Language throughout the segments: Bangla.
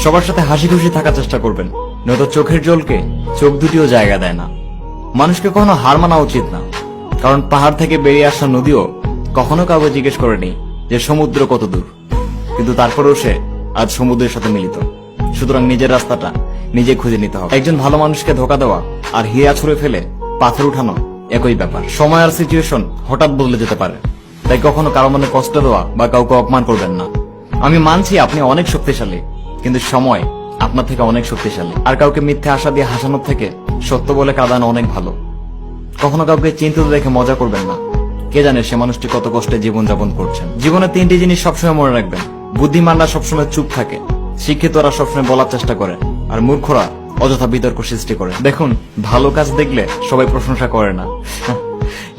সবার সাথে হাসি খুশি থাকার চেষ্টা করবেন, নয়তো চোখের জলকে চোখ দুটিও জায়গা দেয় না। মানুষকে কখনো হার মানা উচিত না, কারণ পাহাড় থেকে বেরিয়ে আসা নদীও কখনো কাউকে জিজ্ঞেস করেনি যে সমুদ্র কত দূর, কিন্তু তারপরেও সে আজ সমুদ্রের সাথে মিলিত। সুতরাং নিজের রাস্তাটা নিজে খুঁজে নিতে হবে। একজন ভালো মানুষকে ধোকা দেওয়া আর হিয়া ছুঁড়ে ফেলে পাথর উঠানো একই ব্যাপার। সময় আর সিচুয়েশন হঠাৎ বদলে যেতে পারে, তাই কখনো কারো মনে কষ্ট দেওয়া বা কাউকে অপমান করবেন না। আমি মানছি আপনি অনেক শক্তিশালী, কিন্তু সময় আপনার থেকে অনেক শক্তিশালী। আর কাউকে মিথ্যে আশা দিয়ে হাসানোর থেকে সত্য বলে কাঁদানো অনেক ভালো। কখনো কাউকে চিন্তিত দেখে মজা করবেন না, কে জানে সে মানুষটি কত কষ্টে জীবনযাপন করছেন। জীবনে তিনটি জিনিস সবসময় মনে রাখবেন: বুদ্ধিমানরা সবসময় চুপ থাকে, শিক্ষিতরা সবসময় বলার চেষ্টা করে, আর মূর্খরা অযথা বিতর্ক সৃষ্টি করে। দেখুন, ভালো কাজ দেখলে সবাই প্রশংসা করে না,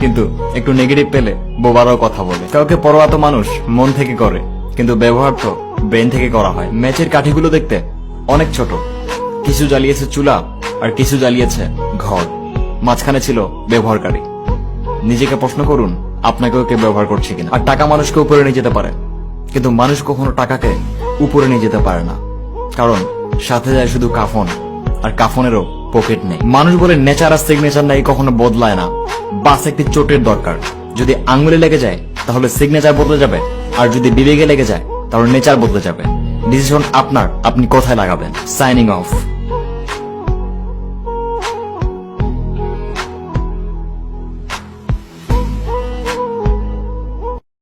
কিন্তু একটু নেগেটিভ পেলে বোবারাও কথা বলে। কাউকে পরোয়া তো মানুষ মন থেকে করে, কিন্তু ব্যবহার তো ব্রেন থেকে করা হয়। ম্যাচের কাঠিগুলো দেখতে অনেক ছোট, কিছু জ্বালিয়েছে চুলা আর কিছু জ্বালিয়েছে ঘর, মাঝখানে ছিল ব্যবহারকারী। নিজেকে প্রশ্ন করুন, আপনাকেও কেউ ব্যবহার করছে কিনা। আর টাকা মানুষকে উপরে নিয়ে যেতে পারে, কিন্তু মানুষ কখনো টাকাকে উপরে নিয়ে যেতে পারে না, কারণ সাথে যায় শুধু কাফন, আর কাফনেরও পকেট নেই। মানুষ বলে নেচার আর সিগনেচার নাই কখনো বদলায় না, বাস একটি চোটের দরকার। যদি আঙ্গুলে লেগে যায় তাহলে সিগনেচার বদলে যাবে, আর যদি বিবেকে লেগে যায় তাহলে নেচার বদলে যাবে। ডিসিশন আপনার, আপনি কোথায় লাগাবেন। Signing off.